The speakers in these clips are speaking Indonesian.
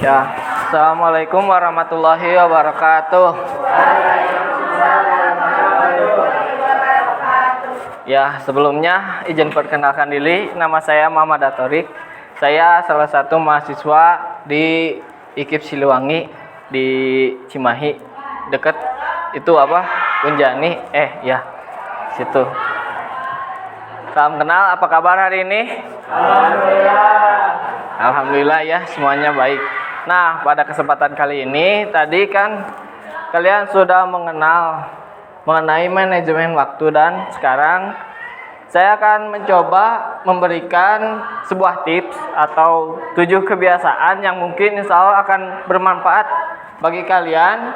Ya, Assalamualaikum warahmatullahi wabarakatuh. Ya, sebelumnya izin perkenalkan diri, nama saya Muhammad Atorik. Saya salah satu mahasiswa di IKIP Siliwangi di Cimahi, deket itu apa? Unjani. Situ. Salam kenal, apa kabar hari ini? Alhamdulillah ya, semuanya baik. Nah, pada kesempatan kali ini tadi kan kalian sudah mengenai manajemen waktu, dan sekarang saya akan mencoba memberikan sebuah tips atau 7 kebiasaan yang mungkin insya Allah akan bermanfaat bagi kalian.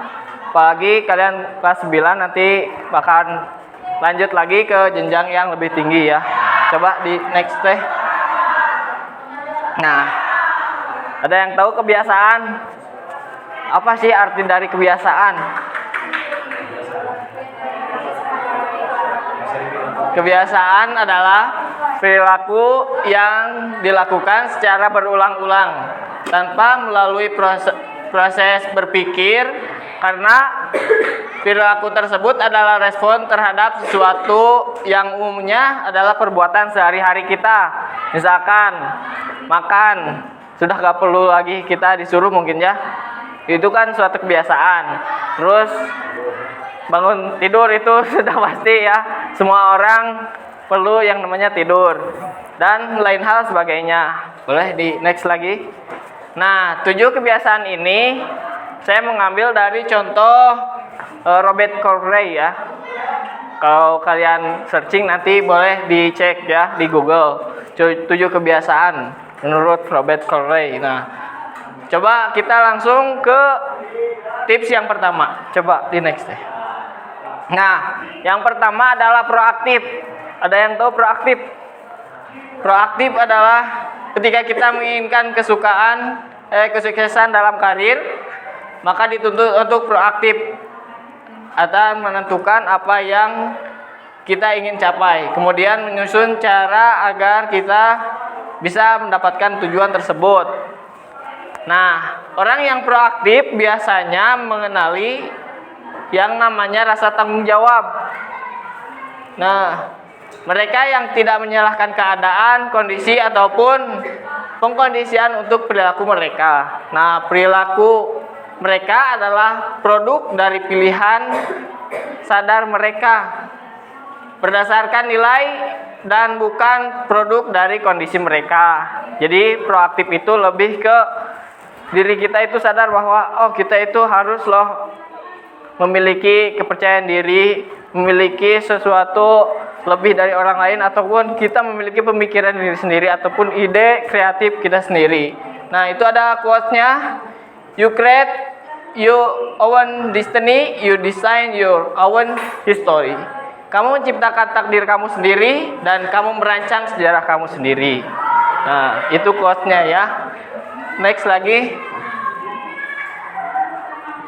Apalagi kalian kelas 9 nanti bahkan lanjut lagi ke jenjang yang lebih tinggi ya. Coba di next deh. Nah, ada yang tahu kebiasaan? Apa sih arti dari kebiasaan? Kebiasaan adalah perilaku yang dilakukan secara berulang-ulang tanpa melalui proses berpikir, karena perilaku tersebut adalah respon terhadap sesuatu yang umumnya adalah perbuatan sehari-hari kita. Misalkan makan, sudah gak perlu lagi kita disuruh mungkin ya. Itu kan suatu kebiasaan. Terus bangun tidur itu sudah pasti ya. Semua orang perlu yang namanya tidur. Dan lain hal sebagainya. Boleh di next lagi. Nah, 7 kebiasaan ini saya mengambil dari contoh Robert Corey ya. Kalau kalian searching nanti boleh dicek ya di Google. 7 kebiasaan menurut Robert Corey. Nah, coba kita langsung ke tips yang pertama. Coba di next deh. Nah, yang pertama adalah proaktif. Ada yang tahu proaktif? Proaktif adalah ketika kita menginginkan kesuksesan dalam karir, maka dituntut untuk proaktif atau menentukan apa yang kita ingin capai, kemudian menyusun cara agar kita bisa mendapatkan tujuan tersebut. Nah, orang yang proaktif biasanya mengenali yang namanya rasa tanggung jawab. Nah, mereka yang tidak menyalahkan keadaan, kondisi ataupun pengkondisian untuk perilaku mereka. Nah, perilaku mereka adalah produk dari pilihan sadar mereka berdasarkan nilai dan bukan produk dari kondisi mereka. Jadi proaktif itu lebih ke diri kita itu sadar bahwa kita itu harus memiliki kepercayaan diri, memiliki sesuatu lebih dari orang lain, ataupun kita memiliki pemikiran diri sendiri ataupun ide kreatif kita sendiri. Nah, itu ada quotes-nya. You create your own destiny, you design your own history. Kamu menciptakan takdir kamu sendiri dan kamu merancang sejarah kamu sendiri. Nah, itu quotes-nya ya. Next lagi.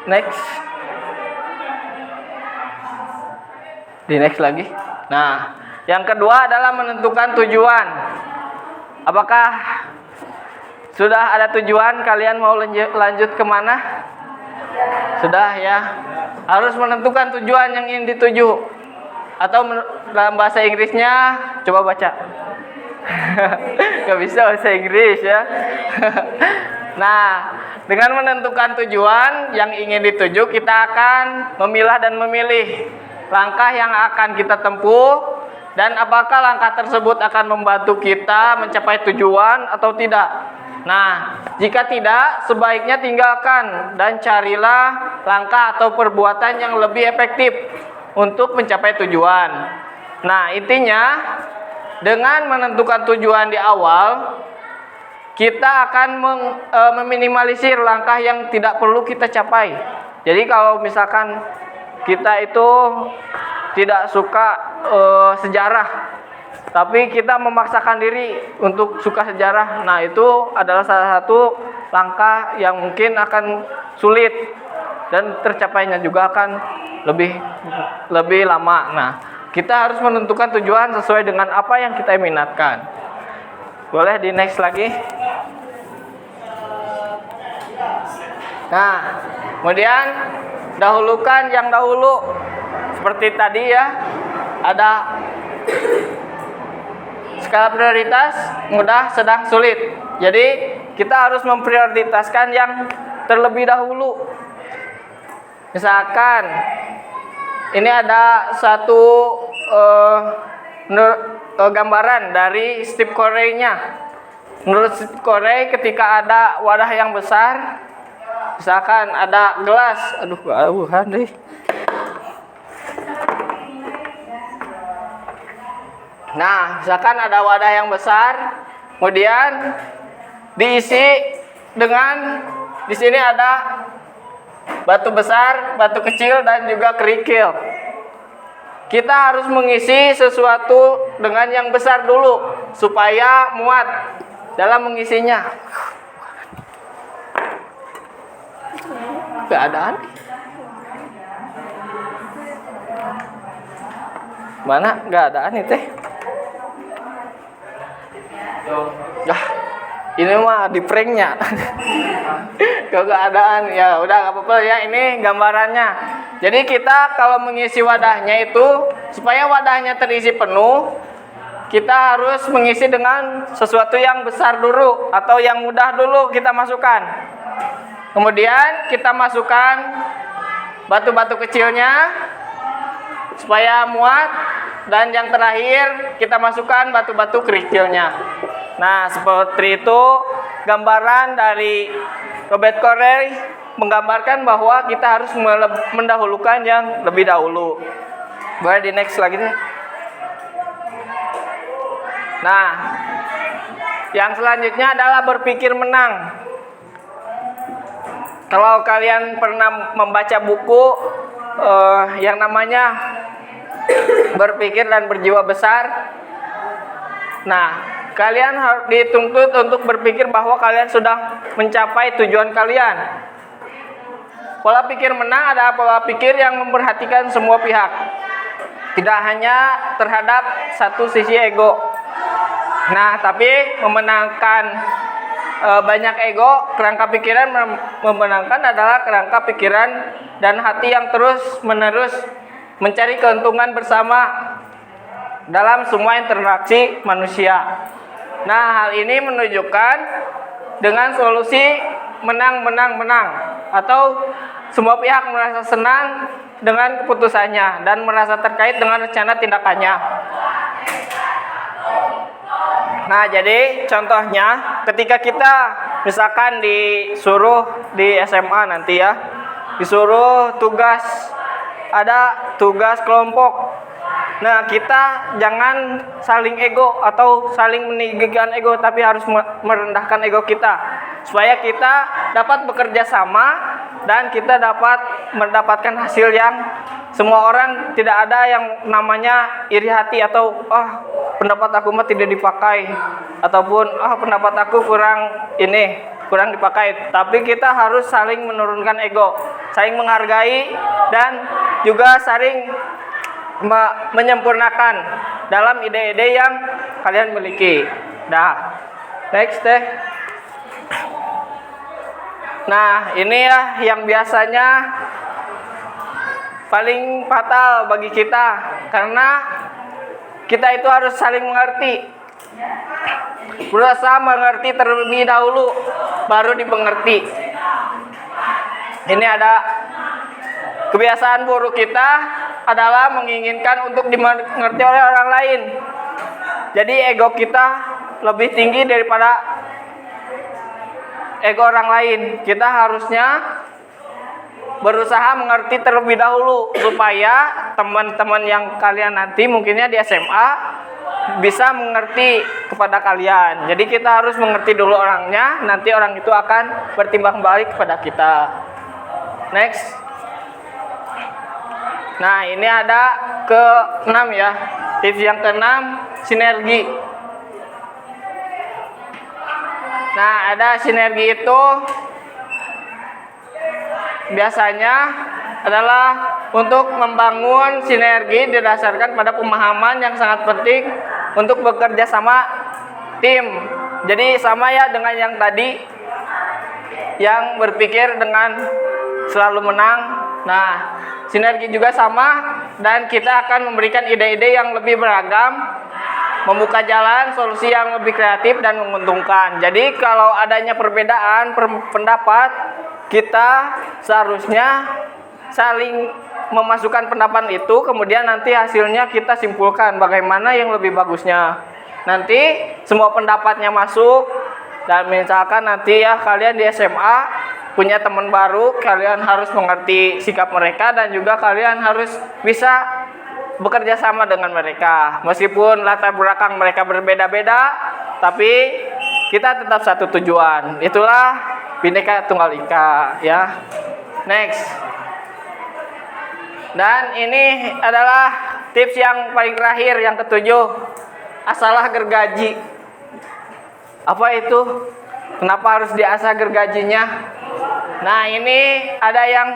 Next. Di next lagi. Nah, yang kedua adalah menentukan tujuan. Apakah sudah ada tujuan? Kalian mau lanjut kemana? Sudah ya. Harus menentukan tujuan yang ingin dituju. Atau dalam bahasa Inggrisnya, coba baca. Gak bisa bahasa Inggris ya. Nah, dengan menentukan tujuan yang ingin dituju, kita akan memilah dan memilih langkah yang akan kita tempuh, dan apakah langkah tersebut akan membantu kita mencapai tujuan atau tidak. Nah, jika tidak, sebaiknya tinggalkan dan carilah langkah atau perbuatan yang lebih efektif untuk mencapai tujuan. Nah, intinya dengan menentukan tujuan di awal, kita akan meminimalisir langkah yang tidak perlu kita capai. Jadi kalau misalkan kita itu tidak suka sejarah, tapi kita memaksakan diri untuk suka sejarah, nah itu adalah salah satu langkah yang mungkin akan sulit dan tercapainya juga akan lebih lama. Nah, kita harus menentukan tujuan sesuai dengan apa yang kita minatkan. Boleh di next lagi. Nah, kemudian dahulukan yang dahulu. Seperti tadi ya, ada skala prioritas mudah, sedang, sulit. Jadi kita harus memprioritaskan yang terlebih dahulu. Misalkan ini ada satu gambaran dari Steve Carey-nya. Menurut Steve Carey, ketika ada wadah yang besar, misalkan ada gelas, jauhan deh. Nah, misalkan ada wadah yang besar, kemudian diisi dengan, di sini ada batu besar, batu kecil, dan juga kerikil. Kita harus mengisi sesuatu dengan yang besar dulu supaya muat dalam mengisinya. Keadaan mana keadaan itu teh? Ini mah di pranknya. Keadaan ya udah nggak apa-apa ya, ini gambarannya. Jadi kita kalau mengisi wadahnya itu supaya wadahnya terisi penuh, kita harus mengisi dengan sesuatu yang besar dulu atau yang mudah dulu kita masukkan. Kemudian kita masukkan batu-batu kecilnya supaya muat, dan yang terakhir kita masukkan batu-batu kerikilnya. Nah, seperti itu gambaran dari Robert Carey menggambarkan bahwa kita harus mendahulukan yang lebih dahulu. Boleh di next lagi nih. Nah, yang selanjutnya adalah berpikir menang. Kalau kalian pernah membaca buku yang namanya Berpikir dan Berjiwa Besar, nah, kalian harus dituntut untuk berpikir bahwa kalian sudah mencapai tujuan kalian. Pola pikir menang adalah pola pikir yang memperhatikan semua pihak, tidak hanya terhadap satu sisi ego. Nah, tapi memenangkan banyak ego. Kerangka pikiran memenangkan adalah kerangka pikiran dan hati yang terus-menerus mencari keuntungan bersama dalam semua interaksi manusia. Nah, hal ini menunjukkan dengan solusi menang-menang-menang, atau semua pihak merasa senang dengan keputusannya dan merasa terkait dengan rencana tindakannya. Nah, jadi contohnya ketika kita misalkan disuruh di SMA nanti ya, disuruh tugas, ada tugas kelompok. Nah, kita jangan saling ego atau saling meninggikan ego, tapi harus merendahkan ego kita supaya kita dapat bekerja sama dan kita dapat mendapatkan hasil yang semua orang, tidak ada yang namanya iri hati atau pendapat aku mah tidak dipakai, ataupun pendapat aku kurang dipakai. Tapi kita harus saling menurunkan ego, saling menghargai, dan juga saling menyempurnakan dalam ide-ide yang kalian miliki. Nah, next deh. Nah, ini ya yang biasanya paling fatal bagi kita, karena kita itu harus saling mengerti. Berusaha mengerti terlebih dahulu, baru dimengerti. Ini ada kebiasaan buruk kita adalah menginginkan untuk dimengerti oleh orang lain. Jadi ego kita lebih tinggi daripada ego orang lain. Kita harusnya berusaha mengerti terlebih dahulu supaya teman-teman yang kalian nanti mungkinnya di SMA bisa mengerti kepada kalian. Jadi kita harus mengerti dulu orangnya, nanti orang itu akan bertimbang balik kepada kita. Next. Nah, ini ada ke-6 ya. Tips yang ke-6, sinergi. Nah, ada sinergi itu biasanya adalah untuk membangun sinergi didasarkan pada pemahaman yang sangat penting untuk bekerja sama tim. Jadi sama ya dengan yang tadi. yang berpikir dengan selalu menang. Nah, sinergi juga sama, dan kita akan memberikan ide-ide yang lebih beragam, membuka jalan solusi yang lebih kreatif dan menguntungkan. Jadi kalau adanya perbedaan pendapat, kita seharusnya saling memasukkan pendapat itu, kemudian nanti hasilnya kita simpulkan bagaimana yang lebih bagusnya. Nanti semua pendapatnya masuk, dan misalkan nanti ya kalian di SMA punya teman baru, kalian harus mengerti sikap mereka dan juga kalian harus bisa bekerja sama dengan mereka. Meskipun latar belakang mereka berbeda-beda, tapi kita tetap satu tujuan. Itulah Bhinneka Tunggal Ika ya. Next. Dan ini adalah tips yang paling terakhir, yang ketujuh. Asalah gergaji. Apa itu? Kenapa harus diasah gergajinya? Nah, ini ada yang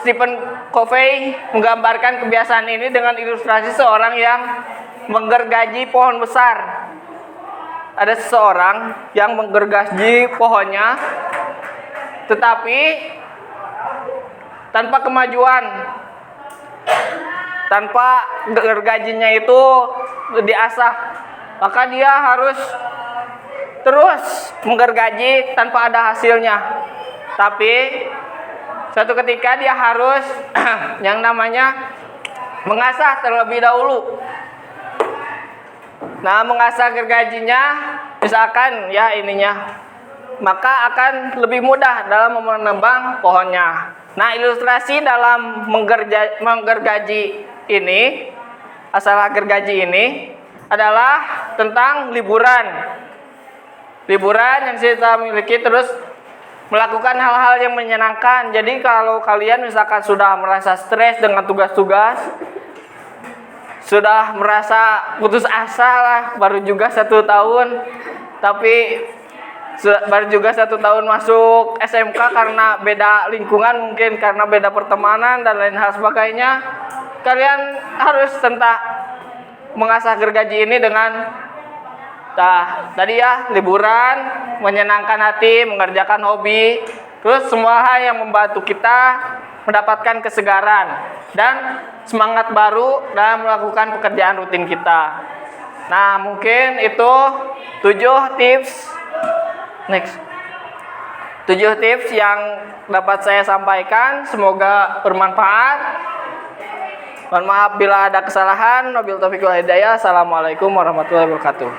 Stephen Covey menggambarkan kebiasaan ini dengan ilustrasi seorang yang menggergaji pohon besar. Ada seseorang yang menggergaji pohonnya, tetapi tanpa kemajuan, tanpa gergajinya itu diasah, maka dia harus terus menggergaji tanpa ada hasilnya. Tapi suatu ketika dia harus yang namanya mengasah terlebih dahulu. Nah, mengasah gergajinya misalkan ya ininya, maka akan lebih mudah dalam menebang pohonnya. Nah, ilustrasi dalam menggergaji ini, asalah gergaji ini adalah tentang liburan yang kita miliki, terus melakukan hal-hal yang menyenangkan. Jadi kalau kalian misalkan sudah merasa stres dengan tugas-tugas, sudah merasa putus asa lah, baru juga 1 tahun, tapi baru juga 1 tahun masuk SMK karena beda lingkungan, mungkin karena beda pertemanan dan lain hal sebagainya, kalian harus mengasah gergaji ini dengan tadi ya, liburan, menyenangkan hati, mengerjakan hobi, terus semua hal yang membantu kita mendapatkan kesegaran dan semangat baru dalam melakukan pekerjaan rutin kita. Nah, mungkin itu 7 tips. Next. 7 tips yang dapat saya sampaikan, semoga bermanfaat. Mohon maaf bila ada kesalahan. Wabillahi taufiq wal hidayah. Assalamualaikum warahmatullahi wabarakatuh.